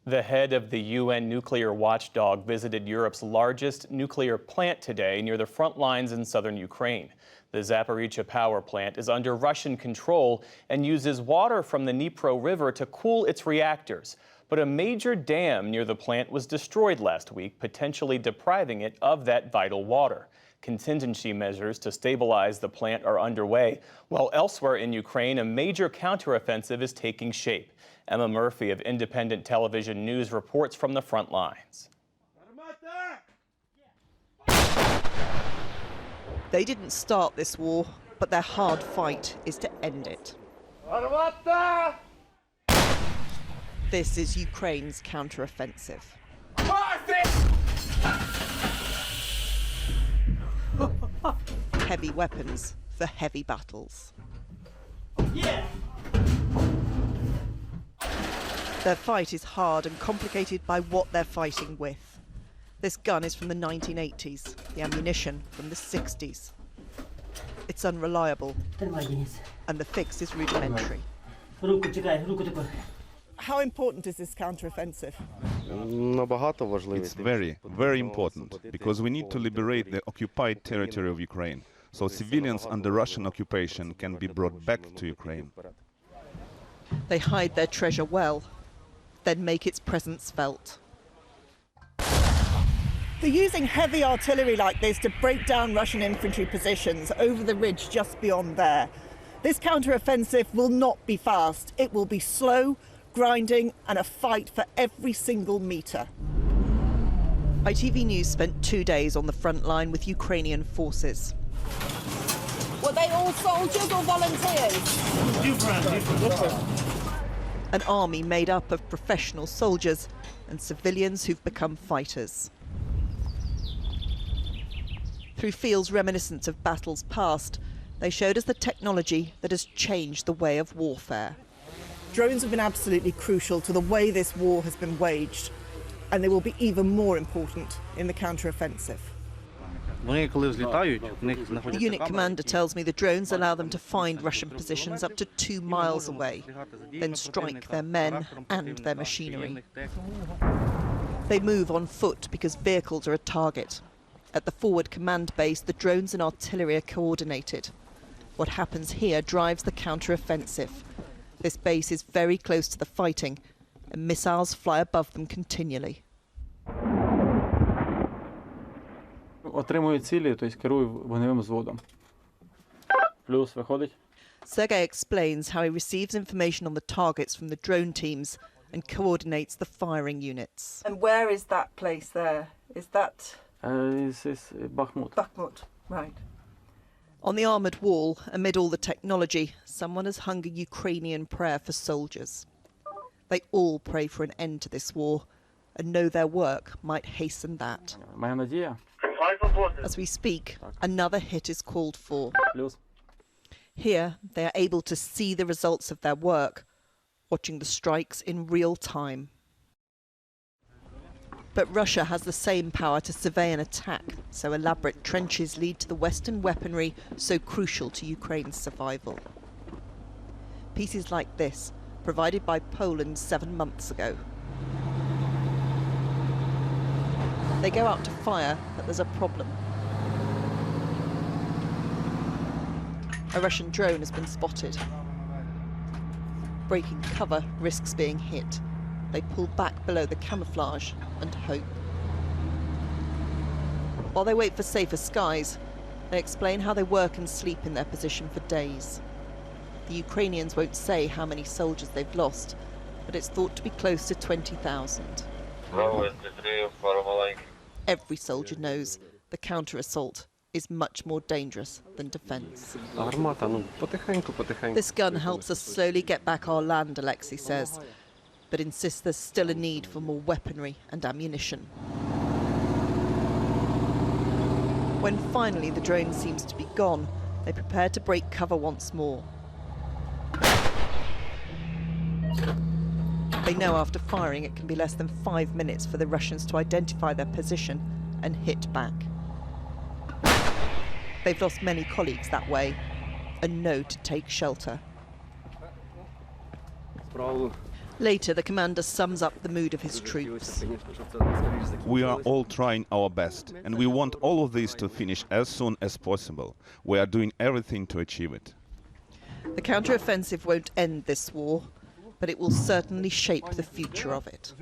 The head of the UN nuclear watchdog visited Europe's largest nuclear plant today near the front lines in southern Ukraine. The Zaporizhzhia power plant is under Russian control and uses water from the Dnipro River to cool its reactors. But a major dam near the plant was destroyed last week, potentially depriving it of that vital water. Contingency measures to stabilize the plant are underway, while elsewhere in Ukraine, a major counteroffensive is taking shape. Emma Murphy of Independent Television News reports from the front lines. They didn't start this war, but their hard fight is to end it. This is Ukraine's counteroffensive. Heavy weapons for heavy battles. Yeah. Their fight is hard and complicated by what they're fighting with. This gun is from the 1980s, the ammunition from the 60s. It's unreliable, and the fix is rudimentary. How important is this counteroffensive? It's very, very important, because we need to liberate the occupied territory of Ukraine, so civilians under Russian occupation can be brought back to Ukraine. They hide their treasure well, then make its presence felt. They're using heavy artillery like this to break down Russian infantry positions over the ridge just beyond there. This counteroffensive will not be fast. It will be slow, grinding, and a fight for every single metre. ITV News spent 2 days on the front line with Ukrainian forces. Were they all soldiers or volunteers? Different. An army made up of professional soldiers and civilians who've become fighters. Through fields reminiscent of battles past, they showed us the technology that has changed the way of warfare. Drones have been absolutely crucial to the way this war has been waged, and they will be even more important in the counteroffensive. The unit commander tells me the drones allow them to find Russian positions up to 2 miles away, then strike their men and their machinery. They move on foot because vehicles are a target. At the forward command base, the drones and artillery are coordinated. What happens here drives the counteroffensive. This base is very close to the fighting, and missiles fly above them continually. Sergei explains how he receives information on the targets from the drone teams and coordinates the firing units. And where is that place there? Is that... This is Bakhmut. Bakhmut, right. On the armoured wall, amid all the technology, someone has hung a Ukrainian prayer for soldiers. They all pray for an end to this war and know their work might hasten that. As we speak, another hit is called for. Here, they are able to see the results of their work, watching the strikes in real time. But Russia has the same power to survey and attack, so elaborate trenches lead to the Western weaponry so crucial to Ukraine's survival. Pieces like this, provided by Poland 7 months ago. They go out to fire, but there's a problem. A Russian drone has been spotted. Breaking cover risks being hit. They pull back below the camouflage and hope. While they wait for safer skies, they explain how they work and sleep in their position for days. The Ukrainians won't say how many soldiers they've lost, but it's thought to be close to 20,000. Every soldier knows the counter-assault is much more dangerous than defence. This gun helps us slowly get back our land, Alexei says, but insists there's still a need for more weaponry and ammunition. When finally the drone seems to be gone, they prepare to break cover once more. They know after firing it can be less than 5 minutes for the Russians to identify their position and hit back. They've lost many colleagues that way and know to take shelter. Later, the commander sums up the mood of his troops. We are all trying our best, and we want all of this to finish as soon as possible. We are doing everything to achieve it. The counter-offensive won't end this war, but it will certainly shape the future of it.